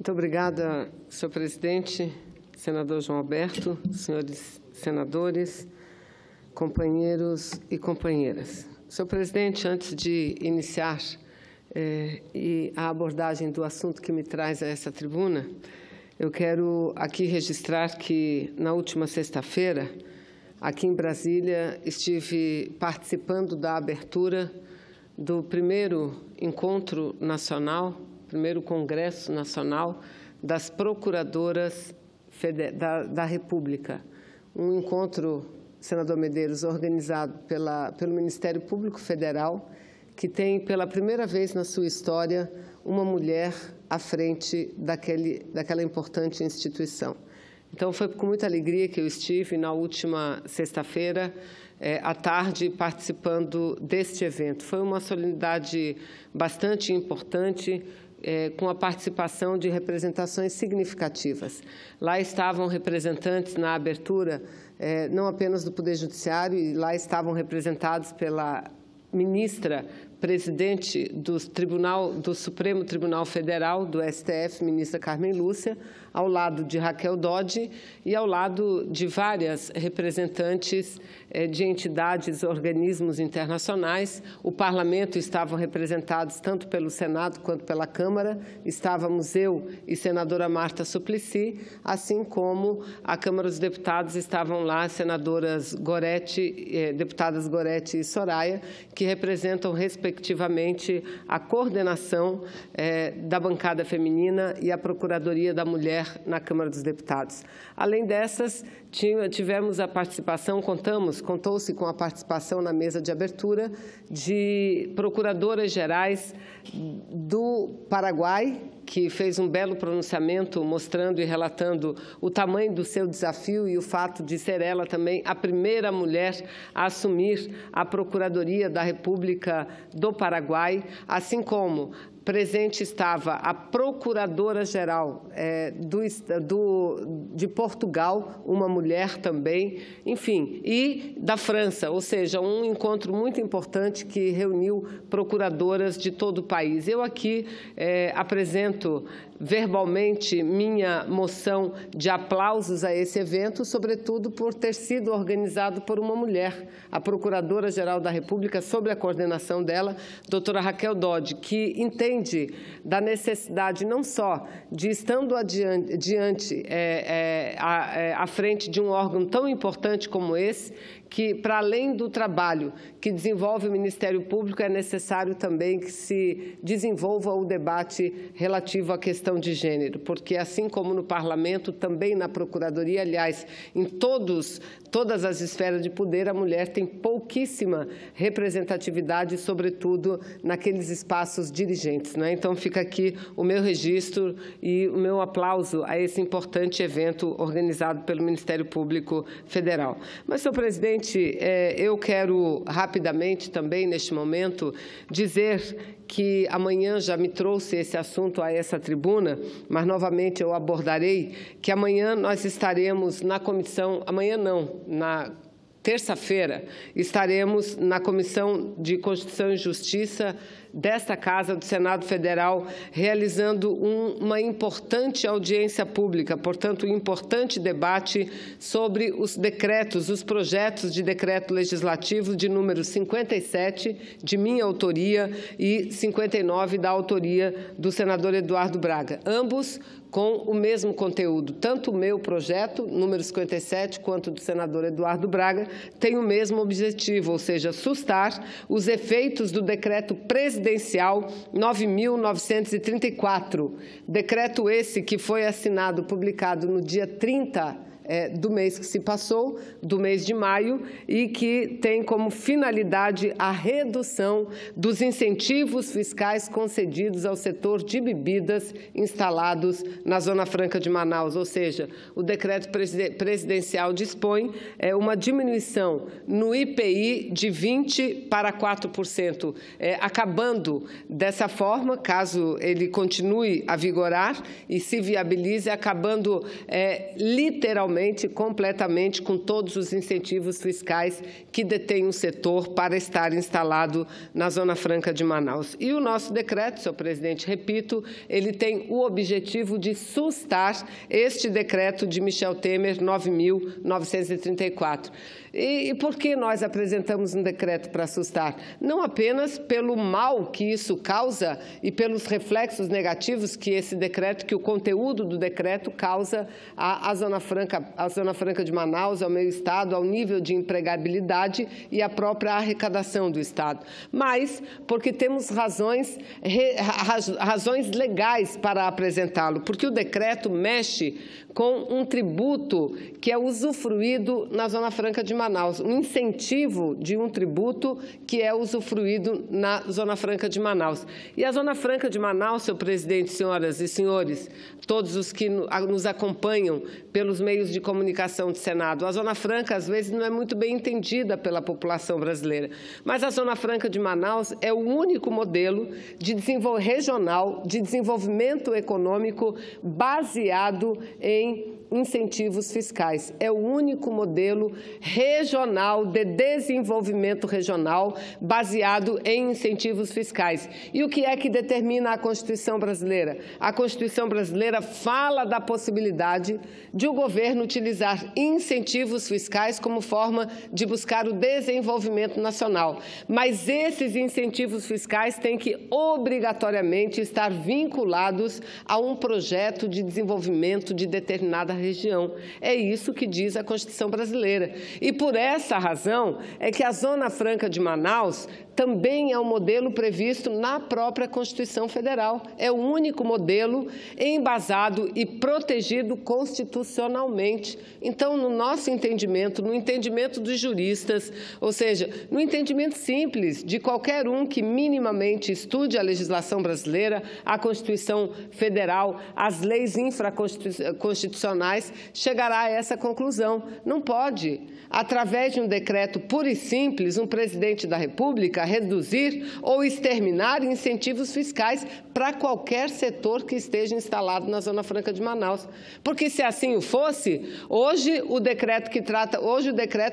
Muito obrigada, senhor presidente, senador João Alberto, senhores senadores, companheiros e companheiras. Senhor presidente, antes de iniciar a abordagem do assunto que me traz a essa tribuna, eu quero aqui registrar que, na última sexta-feira, aqui em Brasília, estive participando da abertura do primeiro encontro nacional, primeiro Congresso Nacional das Procuradoras da República. Um encontro, senador Medeiros, organizado pelo Ministério Público Federal, que tem, pela primeira vez na sua história, uma mulher à frente daquela importante instituição. Então, foi com muita alegria que eu estive, na última sexta-feira, à tarde, participando deste evento. Foi uma solenidade bastante importante, com a participação de representações significativas. Lá estavam representantes na abertura, não apenas do Poder Judiciário, e lá estavam representados pela ministra presidente do Supremo Tribunal Federal, do STF, ministra Carmen Lúcia, ao lado de Raquel Dodge e ao lado de várias representantes de entidades, organismos internacionais. O parlamento estavam representados tanto pelo Senado quanto pela Câmara. Estávamos eu e senadora Marta Suplicy, assim como a Câmara dos Deputados estavam lá senadoras deputadas Gorete e Soraya, que representam respectivamente a coordenação da bancada feminina e a Procuradoria da Mulher na Câmara dos Deputados. Além dessas, tivemos a participação, contou-se com a participação na mesa de abertura de procuradoras gerais do Paraguai, que fez um belo pronunciamento mostrando e relatando o tamanho do seu desafio e o fato de ser ela também a primeira mulher a assumir a Procuradoria da República do Paraguai, assim como presente estava a Procuradora-Geral de Portugal, uma mulher também, enfim, e da França, ou seja, um encontro muito importante que reuniu procuradoras de todo o país. Eu aqui apresento verbalmente minha moção de aplausos a esse evento, sobretudo por ter sido organizado por uma mulher, a Procuradora-Geral da República, sob a coordenação dela, doutora Raquel Dodge, que entende da necessidade não só de, estando diante à frente de um órgão tão importante como esse, que, para além do trabalho que desenvolve o Ministério Público, é necessário também que se desenvolva o debate relativo à questão de gênero, porque, assim como no Parlamento, também na Procuradoria, aliás, em todas as esferas de poder, a mulher tem pouquíssima representatividade, sobretudo naqueles espaços dirigentes, né? Então, fica aqui o meu registro e o meu aplauso a esse importante evento organizado pelo Ministério Público Federal. Mas, senhor presidente, eu quero rapidamente também, neste momento, dizer que amanhã já me trouxe esse assunto a essa tribuna, mas novamente eu abordarei, que amanhã nós estaremos na comissão, amanhã não, na terça-feira, estaremos na Comissão de Constituição e Justiça desta Casa do Senado Federal, realizando uma importante audiência pública, portanto, um importante debate sobre os decretos, os projetos de decreto legislativo de número 57, de minha autoria, e 59, da autoria do senador Eduardo Braga, ambos com o mesmo conteúdo. Tanto o meu projeto, número 57, quanto do senador Eduardo Braga, tem o mesmo objetivo, ou seja, sustar os efeitos do decreto presidencial 9.934. Decreto esse que foi assinado, publicado no dia 30 do mês que se passou, do mês de maio, e que tem como finalidade a redução dos incentivos fiscais concedidos ao setor de bebidas instalados na Zona Franca de Manaus, ou seja, o decreto presidencial dispõe uma diminuição no IPI de 20% para 4%, acabando dessa forma, caso ele continue a vigorar e se viabilize, acabando literalmente integralmente, completamente, com todos os incentivos fiscais que detém o setor para estar instalado na Zona Franca de Manaus. E o nosso decreto, senhor presidente, repito, ele tem o objetivo de sustar este decreto de Michel Temer 9.934. E por que nós apresentamos um decreto para assustar? Não apenas pelo mal que isso causa e pelos reflexos negativos que esse decreto, que o conteúdo do decreto causa à Zona Franca de Manaus, ao meio Estado, ao nível de empregabilidade e à própria arrecadação do Estado, mas porque temos razões legais para apresentá-lo, porque o decreto mexe com um tributo que é usufruído na Zona Franca de Manaus, um incentivo de um tributo que é usufruído na Zona Franca de Manaus. E a Zona Franca de Manaus, senhor presidente, senhoras e senhores, todos os que nos acompanham pelos meios de comunicação do Senado, a Zona Franca, às vezes, não é muito bem entendida pela população brasileira, mas a Zona Franca de Manaus é o único modelo regional de desenvolvimento econômico baseado em incentivos fiscais. É o único modelo regional de desenvolvimento regional baseado em incentivos fiscais. E o que é que determina a Constituição brasileira? A Constituição brasileira fala da possibilidade de o governo utilizar incentivos fiscais como forma de buscar o desenvolvimento nacional. Mas esses incentivos fiscais têm que obrigatoriamente estar vinculados a um projeto de desenvolvimento de determinada região. É isso que diz a Constituição brasileira. E por essa razão é que a Zona Franca de Manaus também é um modelo previsto na própria Constituição Federal. É o único modelo embasado e protegido constitucionalmente. Então, no nosso entendimento, no entendimento dos juristas, ou seja, no entendimento simples de qualquer um que minimamente estude a legislação brasileira, a Constituição Federal, as leis infraconstitucionais, chegará a essa conclusão. Não pode, através de um decreto puro e simples, um presidente da República reduzir ou exterminar incentivos fiscais para qualquer setor que esteja instalado na Zona Franca de Manaus. Porque se assim o fosse, hoje o decreto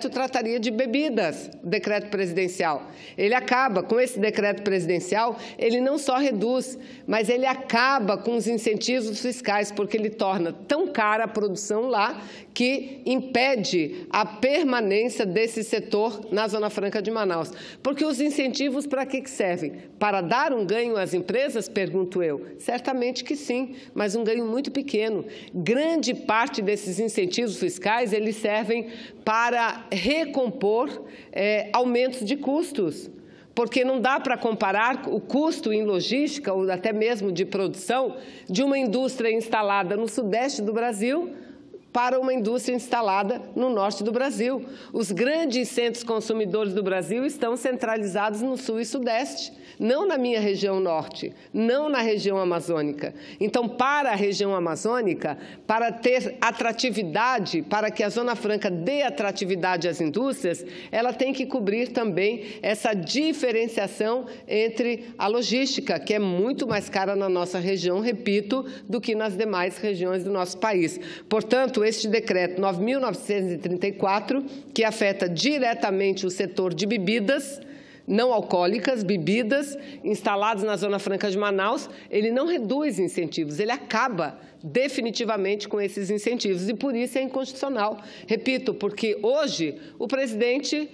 trataria de bebidas, o decreto presidencial. Ele acaba com esse decreto presidencial, ele não só reduz, mas ele acaba com os incentivos fiscais, porque ele torna tão cara a produção lá que impede a permanência desse setor na Zona Franca de Manaus. Porque os incentivos para que servem? Para dar um ganho às empresas, pergunto eu? Certamente que sim, mas um ganho muito pequeno. Grande parte desses incentivos fiscais, eles servem para recompor aumentos de custos. Porque não dá para comparar o custo em logística ou até mesmo de produção de uma indústria instalada no sudeste do Brasil para uma indústria instalada no norte do Brasil. Os grandes centros consumidores do Brasil estão centralizados no sul e sudeste, não na minha região norte, não na região amazônica. Então, para a região amazônica, para ter atratividade, para que a Zona Franca dê atratividade às indústrias, ela tem que cobrir também essa diferenciação entre a logística, que é muito mais cara na nossa região, repito, do que nas demais regiões do nosso país. Portanto, este decreto 9.934, que afeta diretamente o setor de bebidas não alcoólicas, bebidas, instaladas na Zona Franca de Manaus, ele não reduz incentivos, ele acaba definitivamente com esses incentivos e, por isso, é inconstitucional. Repito, porque hoje o presidente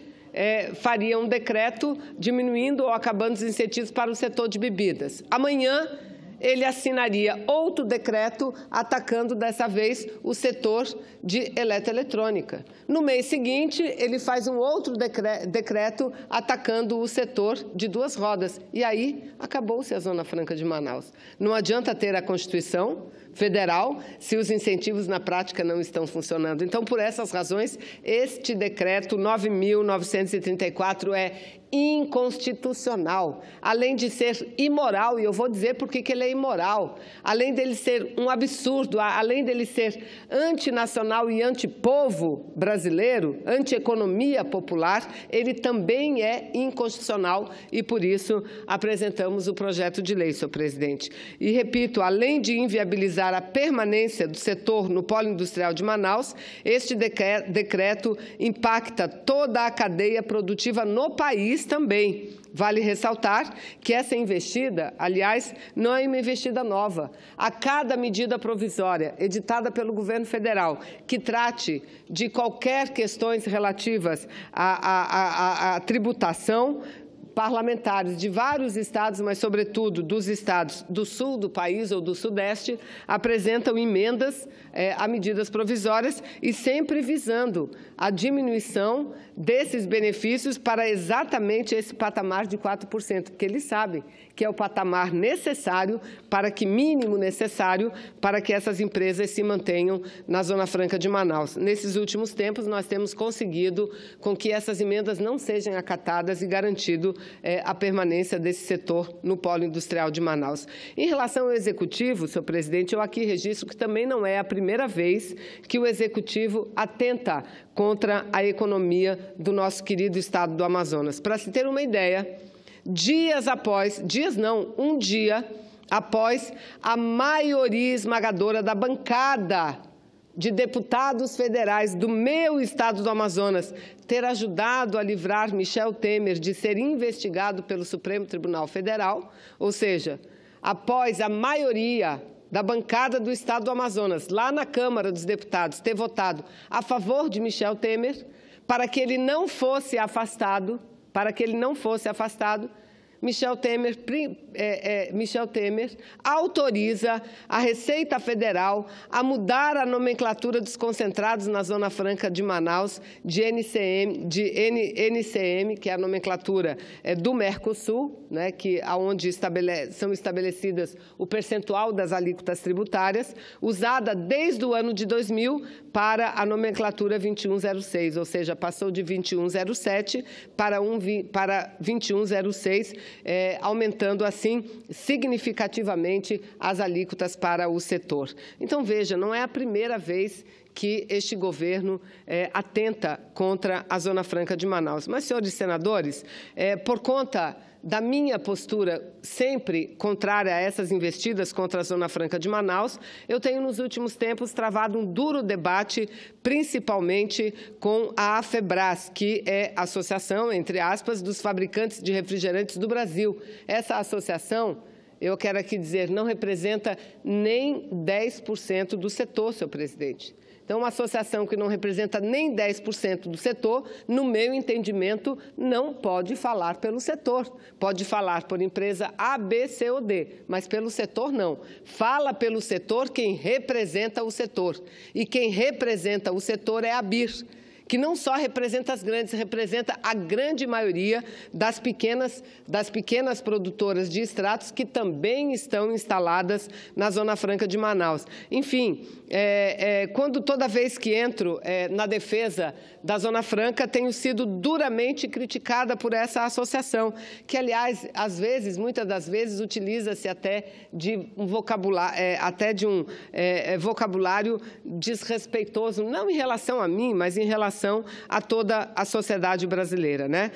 faria um decreto diminuindo ou acabando os incentivos para o setor de bebidas. Amanhã, ele assinaria outro decreto atacando, dessa vez, o setor de eletroeletrônica. No mês seguinte, ele faz um outro decreto atacando o setor de duas rodas. E aí, acabou-se a Zona Franca de Manaus. Não adianta ter a Constituição Federal se os incentivos na prática não estão funcionando. Então, por essas razões, este decreto 9.934 é inconstitucional, além de ser imoral, e eu vou dizer por que ele é imoral, além dele ser um absurdo, além dele ser antinacional e antipovo brasileiro, antieconomia popular, ele também é inconstitucional e, por isso, apresentamos o projeto de lei, senhor presidente. E, repito, além de inviabilizar viabilizar a permanência do setor no polo industrial de Manaus, este decreto impacta toda a cadeia produtiva no país também. Vale ressaltar que essa investida, aliás, não é uma investida nova. A cada medida provisória editada pelo governo federal que trate de qualquer questões relativas à tributação, parlamentares de vários estados, mas, sobretudo, dos estados do sul do país ou do sudeste, apresentam emendas a medidas provisórias e sempre visando a diminuição desses benefícios para exatamente esse patamar de 4%, porque eles sabem que é o patamar necessário, mínimo necessário, para que essas empresas se mantenham na Zona Franca de Manaus. Nesses últimos tempos, nós temos conseguido com que essas emendas não sejam acatadas e garantido a permanência desse setor no polo industrial de Manaus. Em relação ao Executivo, senhor presidente, eu aqui registro que também não é a primeira vez que o Executivo atenta contra a economia do nosso querido estado do Amazonas. Para se ter uma ideia, um dia após a maioria esmagadora da bancada de deputados federais do meu estado do Amazonas ter ajudado a livrar Michel Temer de ser investigado pelo Supremo Tribunal Federal, ou seja, após a maioria da bancada do estado do Amazonas, lá na Câmara dos Deputados, ter votado a favor de Michel Temer, para que ele não fosse afastado, Michel Temer autoriza a Receita Federal a mudar a nomenclatura dos concentrados na Zona Franca de Manaus de NCM, que é a nomenclatura do Mercosul, né, onde são estabelecidas o percentual das alíquotas tributárias, usada desde o ano de 2000 para a nomenclatura 2106, ou seja, passou de 2107 para 2106, aumentando, assim, significativamente as alíquotas para o setor. Então, veja, não é a primeira vez que este governo atenta contra a Zona Franca de Manaus. Mas, senhores senadores, por conta da minha postura sempre contrária a essas investidas contra a Zona Franca de Manaus, eu tenho, nos últimos tempos, travado um duro debate, principalmente com a AFEBRAS, que é a Associação, entre aspas, dos Fabricantes de Refrigerantes do Brasil. Essa associação, eu quero aqui dizer, não representa nem 10% do setor, senhor presidente. Então, uma associação que não representa nem 10% do setor, no meu entendimento, não pode falar pelo setor. Pode falar por empresa A, B, C ou D, mas pelo setor não. Fala pelo setor quem representa o setor. E quem representa o setor é a ABIR, que não só representa as grandes, representa a grande maioria das pequenas produtoras de extratos que também estão instaladas na Zona Franca de Manaus. Enfim, toda vez que entro na defesa da Zona Franca, tenho sido duramente criticada por essa associação, que, aliás, muitas das vezes, utiliza-se até de um vocabulário desrespeitoso, não em relação a mim, mas em relação a toda a sociedade brasileira, né?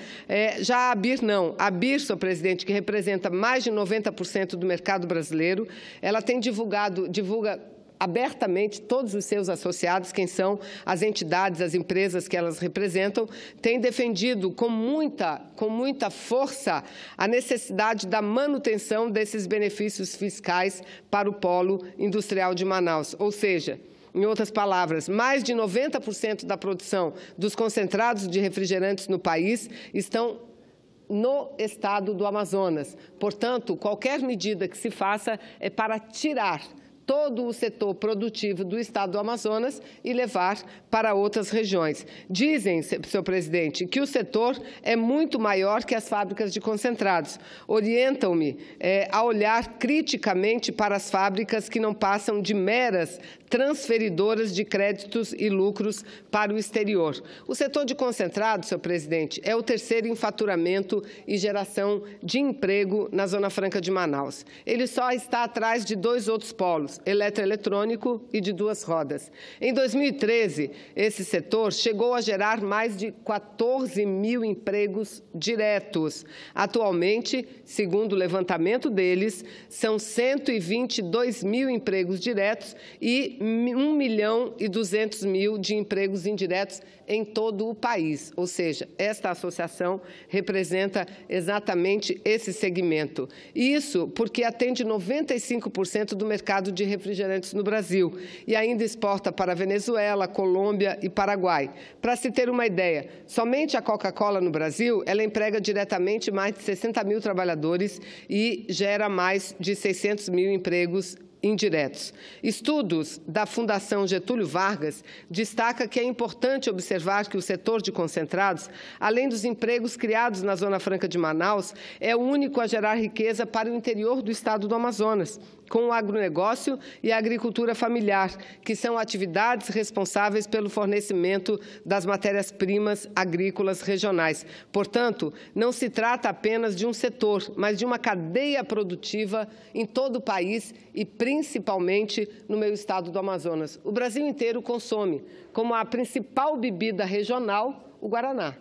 Já a ABIR não. A ABIR, senhor presidente, que representa mais de 90% do mercado brasileiro, ela divulga abertamente todos os seus associados, quem são as entidades, as empresas que elas representam, tem defendido com muita força a necessidade da manutenção desses benefícios fiscais para o polo industrial de Manaus, ou seja, em outras palavras, mais de 90% da produção dos concentrados de refrigerantes no país estão no estado do Amazonas. Portanto, qualquer medida que se faça é para tirar todo o setor produtivo do estado do Amazonas e levar para outras regiões. Dizem, senhor presidente, que o setor é muito maior que as fábricas de concentrados. Orientam-me a olhar criticamente para as fábricas que não passam de meras transferidoras de créditos e lucros para o exterior. O setor de concentrados, senhor presidente, é o terceiro em faturamento e geração de emprego na Zona Franca de Manaus. Ele só está atrás de dois outros polos, concentrados, eletroeletrônico e de duas rodas. Em 2013, esse setor chegou a gerar mais de 14 mil empregos diretos. Atualmente, segundo o levantamento deles, são 122 mil empregos diretos e 1.200.000 de empregos indiretos em todo o país. Ou seja, esta associação representa exatamente esse segmento. Isso porque atende 95% do mercado de refrigerantes no Brasil e ainda exporta para Venezuela, Colômbia e Paraguai. Para se ter uma ideia, somente a Coca-Cola no Brasil, ela emprega diretamente mais de 60 mil trabalhadores e gera mais de 600 mil empregos indiretos. Estudos da Fundação Getúlio Vargas destacam que é importante observar que o setor de concentrados, além dos empregos criados na Zona Franca de Manaus, é o único a gerar riqueza para o interior do estado do Amazonas, com o agronegócio e a agricultura familiar, que são atividades responsáveis pelo fornecimento das matérias-primas agrícolas regionais. Portanto, não se trata apenas de um setor, mas de uma cadeia produtiva em todo o país e principalmente no meu estado do Amazonas. O Brasil inteiro consome como a principal bebida regional o Guaraná.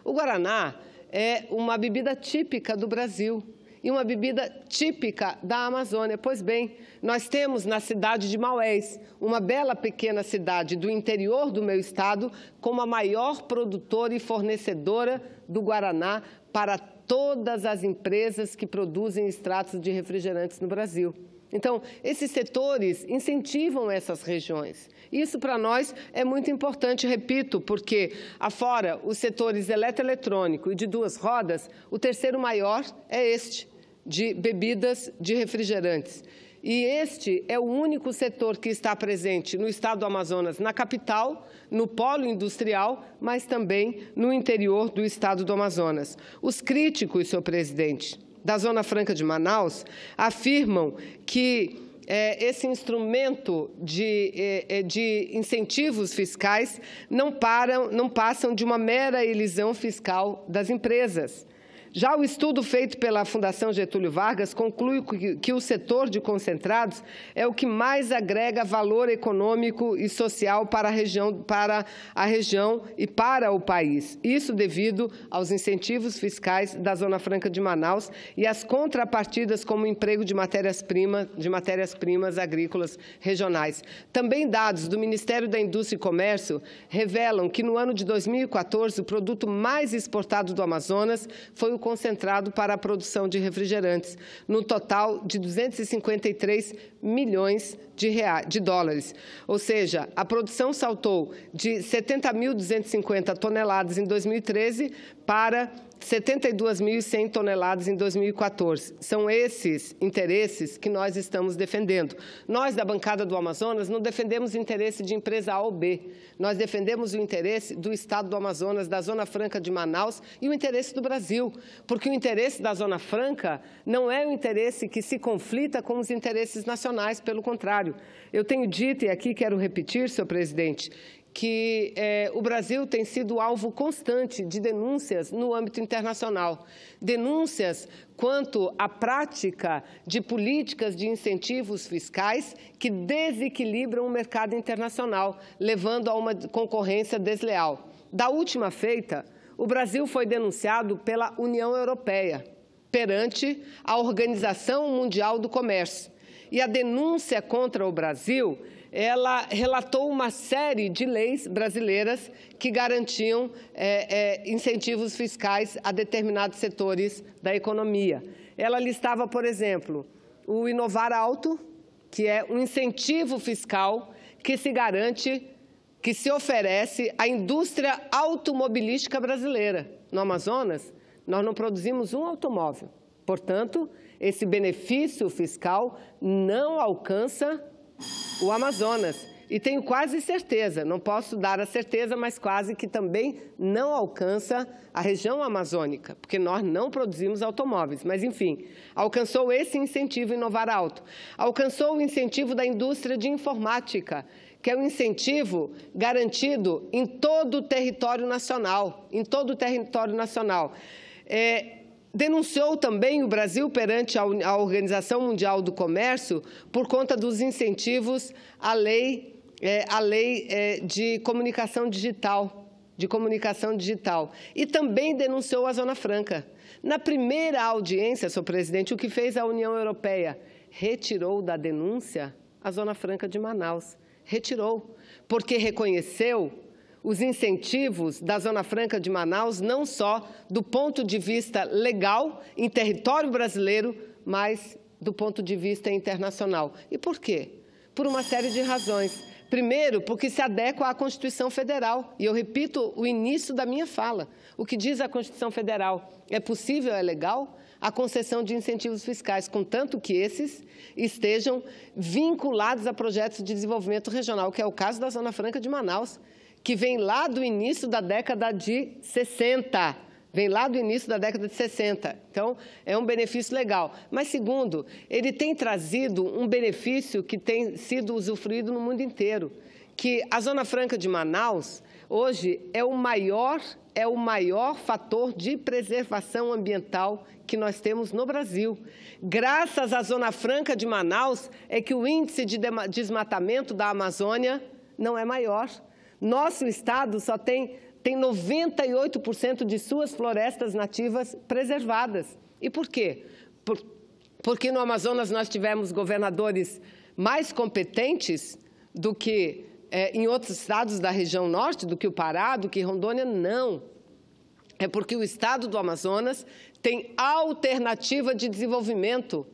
O Guaraná é uma bebida típica do Brasil e uma bebida típica da Amazônia. Pois bem, nós temos na cidade de Maués, uma bela pequena cidade do interior do meu estado, como a maior produtora e fornecedora do Guaraná para todas as empresas que produzem extratos de refrigerantes no Brasil. Então, esses setores incentivam essas regiões. Isso, para nós, é muito importante, repito, porque, afora os setores eletroeletrônico e de duas rodas, o terceiro maior é este, de bebidas de refrigerantes. E este é o único setor que está presente no estado do Amazonas, na capital, no polo industrial, mas também no interior do estado do Amazonas. Os críticos, senhor presidente, da Zona Franca de Manaus afirmam que esse instrumento de incentivos fiscais não passam de uma mera elisão fiscal das empresas. Já o estudo feito pela Fundação Getúlio Vargas conclui que o setor de concentrados é o que mais agrega valor econômico e social para a região e para o país. Isso devido aos incentivos fiscais da Zona Franca de Manaus e às contrapartidas como emprego de matérias-primas agrícolas regionais. Também dados do Ministério da Indústria e Comércio revelam que no ano de 2014 o produto mais exportado do Amazonas foi o concentrado para a produção de refrigerantes, no total de 253 milhões de dólares. Ou seja, a produção saltou de 70.250 toneladas em 2013 para 72.100 toneladas em 2014. São esses interesses que nós estamos defendendo. Nós, da bancada do Amazonas, não defendemos o interesse de empresa A ou B. Nós defendemos o interesse do estado do Amazonas, da Zona Franca de Manaus e o interesse do Brasil. Porque o interesse da Zona Franca não é um interesse que se conflita com os interesses nacionais, pelo contrário. Eu tenho dito, e aqui quero repetir, senhor presidente, que o Brasil tem sido alvo constante de denúncias no âmbito internacional. Denúncias quanto à prática de políticas de incentivos fiscais que desequilibram o mercado internacional, levando a uma concorrência desleal. Da última feita, o Brasil foi denunciado pela União Europeia perante a Organização Mundial do Comércio. E a denúncia contra o Brasil, ela relatou uma série de leis brasileiras que garantiam incentivos fiscais a determinados setores da economia. Ela listava, por exemplo, o Inovar Alto, que é um incentivo fiscal que se garante, que se oferece à indústria automobilística brasileira. No Amazonas, nós não produzimos um automóvel. Portanto, esse benefício fiscal não alcança o Amazonas. E tenho quase certeza, não posso dar a certeza, mas quase que também não alcança a região amazônica, porque nós não produzimos automóveis. Mas, enfim, alcançou esse incentivo Inovar Alto. Alcançou o incentivo da indústria de informática, que é um incentivo garantido em todo o território nacional. denunciou também o Brasil perante a Organização Mundial do Comércio por conta dos incentivos à lei de comunicação digital. E também denunciou a Zona Franca. Na primeira audiência, senhor presidente, o que fez a União Europeia? Retirou da denúncia a Zona Franca de Manaus. Retirou, porque reconheceu os incentivos da Zona Franca de Manaus, não só do ponto de vista legal, em território brasileiro, mas do ponto de vista internacional. E por quê? Por uma série de razões. Primeiro, porque se adequa à Constituição Federal. E eu repito o início da minha fala. O que diz a Constituição Federal? É possível, é legal, a concessão de incentivos fiscais, contanto que esses estejam vinculados a projetos de desenvolvimento regional, que é o caso da Zona Franca de Manaus, que vem lá do início da década de 60. Então, é um benefício legal. Mas, segundo, ele tem trazido um benefício que tem sido usufruído no mundo inteiro, que a Zona Franca de Manaus, hoje, é o maior fator de preservação ambiental que nós temos no Brasil. Graças à Zona Franca de Manaus, é que o índice de desmatamento da Amazônia não é maior. Nosso estado só tem 98% de suas florestas nativas preservadas. E por quê? Porque no Amazonas nós tivemos governadores mais competentes do que em outros estados da região norte, do que o Pará, do que Rondônia? Não. É porque o estado do Amazonas tem alternativa de desenvolvimento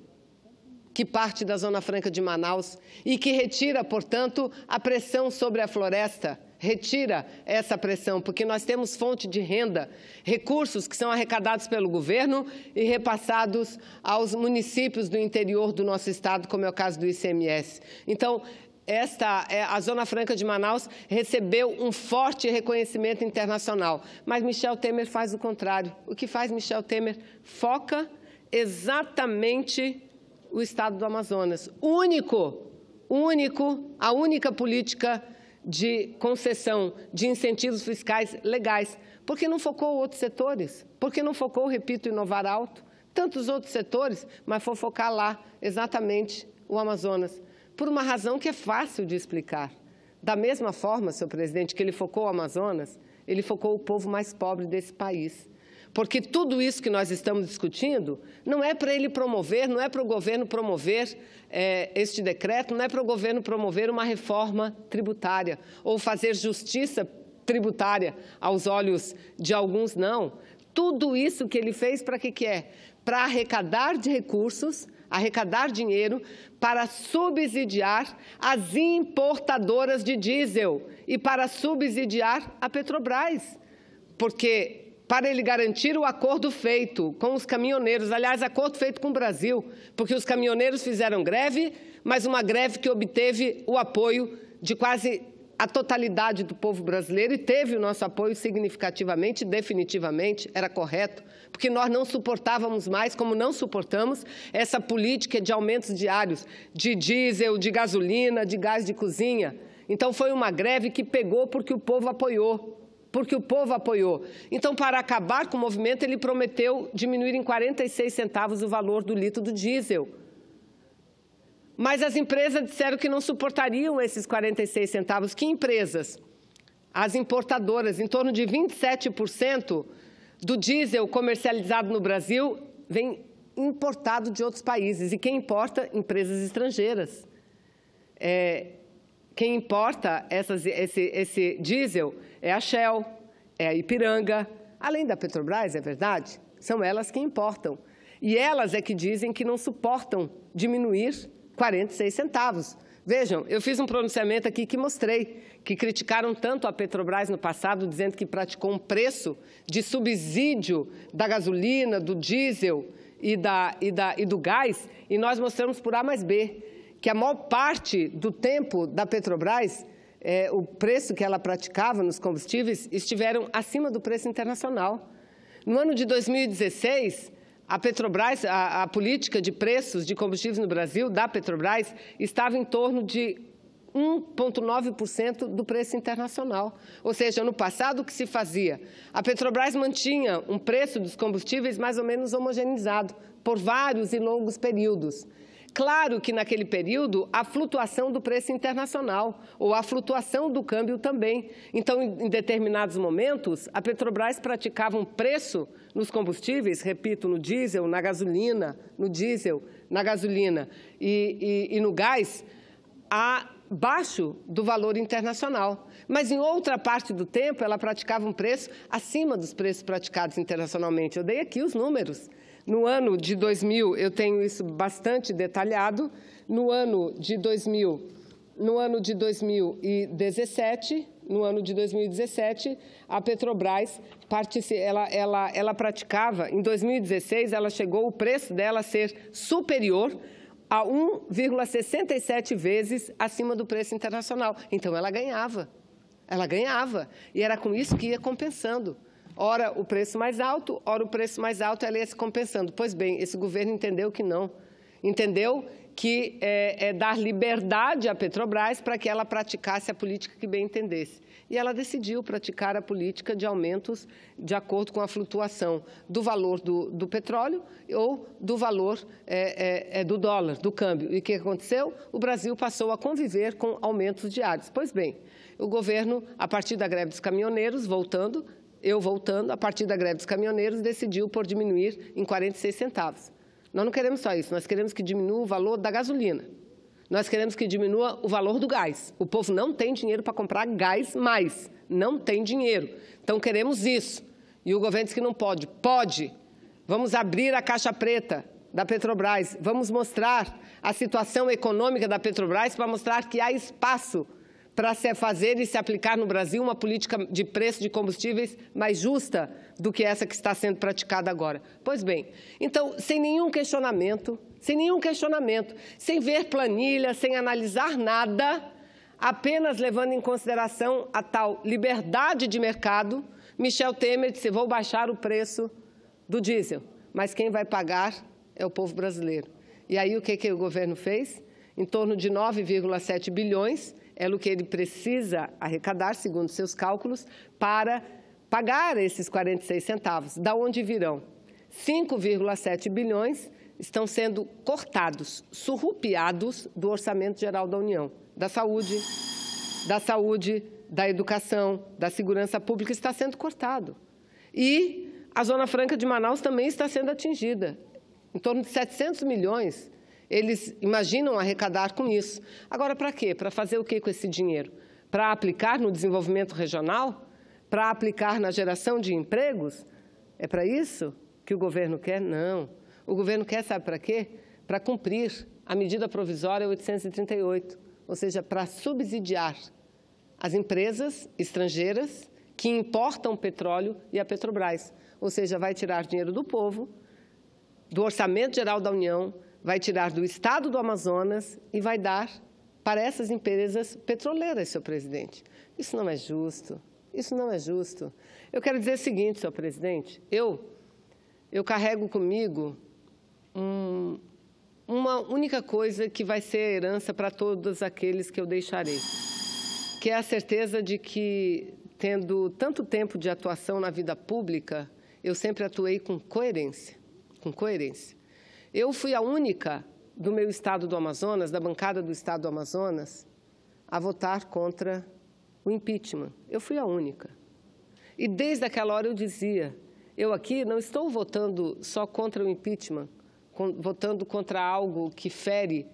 que parte da Zona Franca de Manaus e que retira, portanto, a pressão sobre a floresta. Retira essa pressão, porque nós temos fonte de renda, recursos que são arrecadados pelo governo e repassados aos municípios do interior do nosso estado, como é o caso do ICMS. Então, a Zona Franca de Manaus recebeu um forte reconhecimento internacional, mas Michel Temer faz o contrário. O que faz Michel Temer? Foca exatamente o estado do Amazonas. A única política de concessão de incentivos fiscais legais. Por que não focou outros setores? Por que não focou, repito, Inovar Alto? Tantos outros setores, mas foi focar lá, exatamente, o Amazonas. Por uma razão que é fácil de explicar. Da mesma forma, senhor presidente, que ele focou o Amazonas, ele focou o povo mais pobre desse país. Porque tudo isso que nós estamos discutindo não é para ele promover, não é para o governo promover este decreto, não é para o governo promover uma reforma tributária ou fazer justiça tributária aos olhos de alguns, não. Tudo isso que ele fez para que é? Para arrecadar de recursos, arrecadar dinheiro para subsidiar as importadoras de diesel e para subsidiar a Petrobras. Porque para ele garantir o acordo feito com os caminhoneiros, aliás, acordo feito com o Brasil, porque os caminhoneiros fizeram greve, mas uma greve que obteve o apoio de quase a totalidade do povo brasileiro e teve o nosso apoio significativamente, definitivamente, era correto, porque nós não suportávamos mais, como não suportamos, essa política de aumentos diários de diesel, de gasolina, de gás de cozinha. Então, foi uma greve que pegou porque o povo apoiou. Então, para acabar com o movimento, ele prometeu diminuir em 46 centavos o valor do litro do diesel. Mas as empresas disseram que não suportariam esses 46 centavos. Que empresas? As importadoras. Em torno de 27% do diesel comercializado no Brasil vem importado de outros países. E quem importa? Empresas estrangeiras. Quem importa esse diesel é a Shell, é a Ipiranga, além da Petrobras, é verdade, são elas que importam. E elas é que dizem que não suportam diminuir 46 centavos. Vejam, eu fiz um pronunciamento aqui que mostrei que criticaram tanto a Petrobras no passado, dizendo que praticou um preço de subsídio da gasolina, do diesel e do gás, e nós mostramos por A mais B, que a maior parte do tempo da Petrobras, o preço que ela praticava nos combustíveis, estiveram acima do preço internacional. No ano de 2016, a Petrobras, a política de preços de combustíveis no Brasil, da Petrobras, estava em torno de 1,9% do preço internacional. Ou seja, no passado, o que se fazia? A Petrobras mantinha um preço dos combustíveis mais ou menos homogeneizado por vários e longos períodos. Claro que, naquele período, a flutuação do preço internacional, ou a flutuação do câmbio também. Então, em determinados momentos, a Petrobras praticava um preço nos combustíveis, repito, no diesel, na gasolina, e no gás, abaixo do valor internacional. Mas, em outra parte do tempo, ela praticava um preço acima dos preços praticados internacionalmente. Eu dei aqui os números. No ano de 2000, eu tenho isso bastante detalhado, no ano de 2017, a Petrobras ela praticava, em 2016, ela chegou o preço dela a ser superior a 1,67 vezes acima do preço internacional. Então, ela ganhava, e era com isso que ia compensando. Ora o preço mais alto, ela ia se compensando. Pois bem, esse governo entendeu que não. Entendeu que é dar liberdade à Petrobras para que ela praticasse a política que bem entendesse. E ela decidiu praticar a política de aumentos de acordo com a flutuação do valor do petróleo ou do valor do dólar, do câmbio. E o que aconteceu? O Brasil passou a conviver com aumentos diários. Pois bem, o governo, a partir da greve dos caminhoneiros, a partir da greve dos caminhoneiros, decidiu por diminuir em 46 centavos. Nós não queremos só isso, nós queremos que diminua o valor da gasolina. Nós queremos que diminua o valor do gás. O povo não tem dinheiro para comprar gás mais, não tem dinheiro. Então, queremos isso. E o governo diz que não pode. Pode. Vamos abrir a caixa preta da Petrobras, vamos mostrar a situação econômica da Petrobras para mostrar que há espaço para se fazer e se aplicar no Brasil uma política de preço de combustíveis mais justa do que essa que está sendo praticada agora. Pois bem, então, sem nenhum questionamento, sem ver planilha, sem analisar nada, apenas levando em consideração a tal liberdade de mercado, Michel Temer disse: vou baixar o preço do diesel, mas quem vai pagar é o povo brasileiro. E aí o que o governo fez? Em torno de 9,7 bilhões, é o que ele precisa arrecadar, segundo seus cálculos, para pagar esses 46 centavos. Da onde virão? 5,7 bilhões estão sendo cortados, surrupiados do Orçamento Geral da União, da saúde, da educação, da segurança pública, está sendo cortado. E a Zona Franca de Manaus também está sendo atingida. Em torno de 700 milhões eles imaginam arrecadar com isso. Agora, para quê? Para fazer o quê com esse dinheiro? Para aplicar no desenvolvimento regional? Para aplicar na geração de empregos? É para isso que o governo quer? Não. O governo quer, sabe para quê? Para cumprir a medida provisória 838, ou seja, para subsidiar as empresas estrangeiras que importam petróleo e a Petrobras. Ou seja, vai tirar dinheiro do povo, do Orçamento Geral da União, vai tirar do Estado do Amazonas e vai dar para essas empresas petroleiras, senhor presidente. Isso não é justo. Isso não é justo. Eu quero dizer o seguinte, senhor presidente, eu carrego comigo uma única coisa que vai ser herança para todos aqueles que eu deixarei, que é a certeza de que, tendo tanto tempo de atuação na vida pública, eu sempre atuei com coerência, Eu fui a única do meu estado do Amazonas, da bancada do estado do Amazonas, a votar contra o impeachment. Eu fui a única. E desde aquela hora eu dizia, eu aqui não estou votando só contra o impeachment, votando contra algo que fere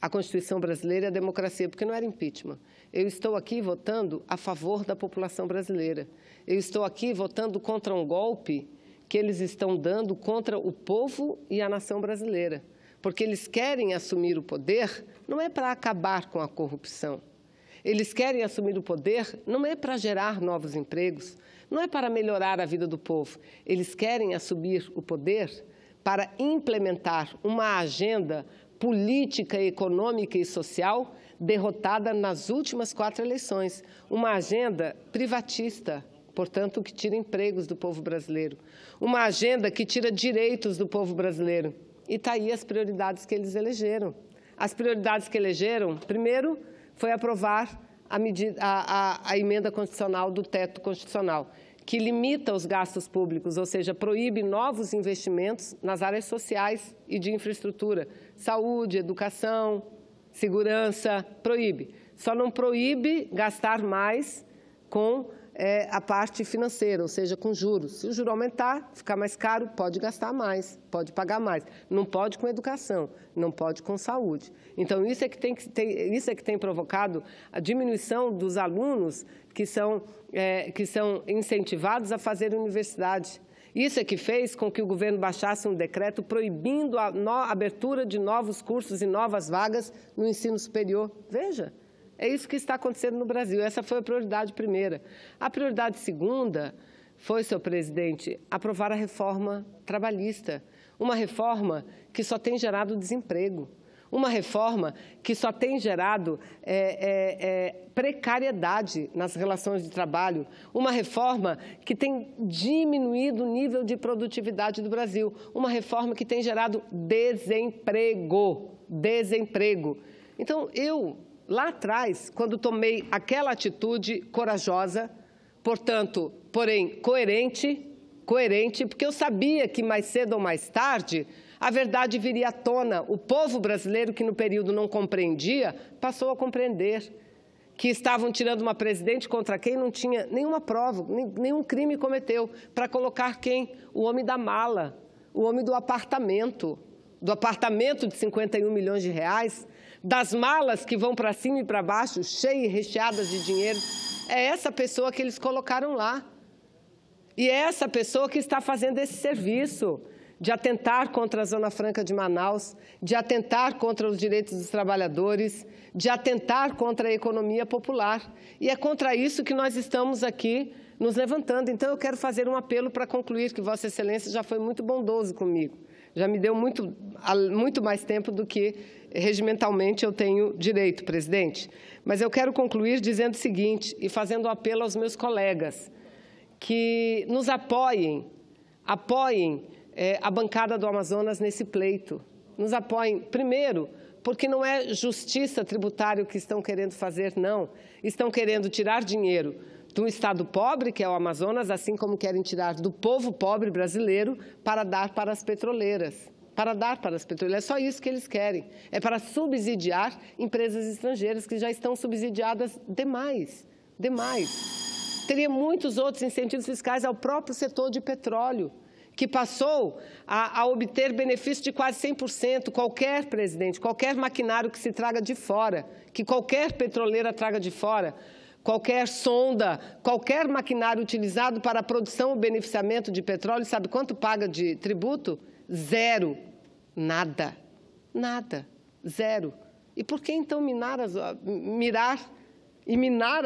a Constituição brasileira e a democracia, porque não era impeachment. Eu estou aqui votando a favor da população brasileira. Eu estou aqui votando contra um golpe que eles estão dando contra o povo e a nação brasileira, porque eles querem assumir o poder não é para acabar com a corrupção. Eles querem assumir o poder não é para gerar novos empregos, não é para melhorar a vida do povo. Eles querem assumir o poder para implementar uma agenda política, econômica e social derrotada nas últimas 4 eleições. Uma agenda privatista, portanto, que tira empregos do povo brasileiro. Uma agenda que tira direitos do povo brasileiro. E está aí as prioridades que eles elegeram. As prioridades que elegeram, primeiro, foi aprovar a emenda constitucional do teto constitucional, que limita os gastos públicos, ou seja, proíbe novos investimentos nas áreas sociais e de infraestrutura, saúde, educação, segurança, proíbe. Só não proíbe gastar mais com a parte financeira, ou seja, com juros. Se o juro aumentar, ficar mais caro, pode gastar mais, pode pagar mais. Não pode com educação, não pode com saúde. Então, isso é que tem provocado a diminuição dos alunos que são incentivados a fazer universidade. Isso é que fez com que o governo baixasse um decreto proibindo a abertura de novos cursos e novas vagas no ensino superior. Veja. É isso que está acontecendo no Brasil. Essa foi a prioridade primeira. A prioridade segunda foi, senhor presidente, aprovar a reforma trabalhista. Uma reforma que só tem gerado desemprego. Uma reforma que só tem gerado precariedade nas relações de trabalho. Uma reforma que tem diminuído o nível de produtividade do Brasil. Uma reforma que tem gerado desemprego. Desemprego. Então, lá atrás, quando tomei aquela atitude corajosa, portanto, porém coerente, porque eu sabia que mais cedo ou mais tarde a verdade viria à tona. O povo brasileiro, que no período não compreendia, passou a compreender que estavam tirando uma presidente contra quem não tinha nenhuma prova, nenhum crime cometeu, para colocar quem? O homem da mala, o homem do apartamento de 51 milhões de reais, das malas que vão para cima e para baixo, cheias e recheadas de dinheiro. É essa pessoa que eles colocaram lá. E é essa pessoa que está fazendo esse serviço de atentar contra a Zona Franca de Manaus, de atentar contra os direitos dos trabalhadores, de atentar contra a economia popular. E é contra isso que nós estamos aqui nos levantando. Então, eu quero fazer um apelo para concluir que Vossa Excelência já foi muito bondoso comigo. Já me deu muito mais tempo do que regimentalmente eu tenho direito, presidente. Mas eu quero concluir dizendo o seguinte, e fazendo um apelo aos meus colegas, que nos apoiem a bancada do Amazonas nesse pleito. Nos apoiem, primeiro, porque não é justiça tributária o que estão querendo fazer, não. Estão querendo tirar dinheiro de um estado pobre, que é o Amazonas, assim como querem tirar do povo pobre brasileiro para dar para as petroleiras. É só isso que eles querem. É para subsidiar empresas estrangeiras que já estão subsidiadas demais. Teria muitos outros incentivos fiscais ao próprio setor de petróleo, que passou a obter benefício de quase 100%. Qualquer presidente, qualquer maquinário que se traga de fora, que qualquer petroleira traga de fora, qualquer sonda, qualquer maquinário utilizado para a produção ou beneficiamento de petróleo, sabe quanto paga de tributo? Zero. Nada. Zero. E por que, então, minar a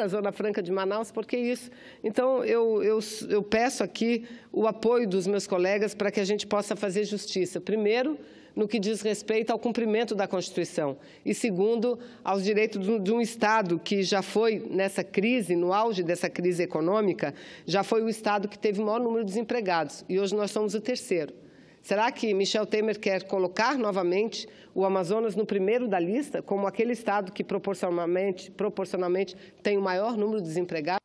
Zona Franca de Manaus? Por que isso? Então, eu peço aqui o apoio dos meus colegas para que a gente possa fazer justiça. Primeiro, no que diz respeito ao cumprimento da Constituição. E, segundo, aos direitos de um Estado que já foi, nessa crise, no auge dessa crise econômica, já foi o Estado que teve o maior número de desempregados. E hoje nós somos o terceiro. Será que Michel Temer quer colocar novamente o Amazonas no primeiro da lista, como aquele Estado que proporcionalmente tem o maior número de desempregados?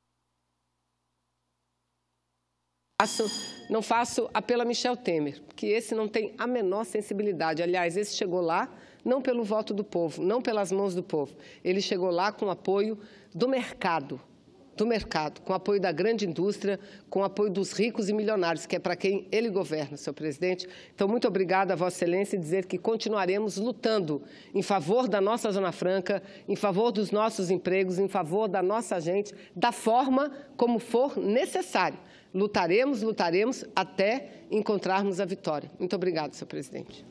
Não faço apelo a Michel Temer, que esse não tem a menor sensibilidade. Aliás, esse chegou lá não pelo voto do povo, não pelas mãos do povo. Ele chegou lá com apoio do mercado, com apoio da grande indústria, com apoio dos ricos e milionários, que é para quem ele governa, senhor presidente. Então, muito obrigada a Vossa Excelência e dizer que continuaremos lutando em favor da nossa Zona Franca, em favor dos nossos empregos, em favor da nossa gente, da forma como for necessário. Lutaremos até encontrarmos a vitória. Muito obrigada, senhor presidente.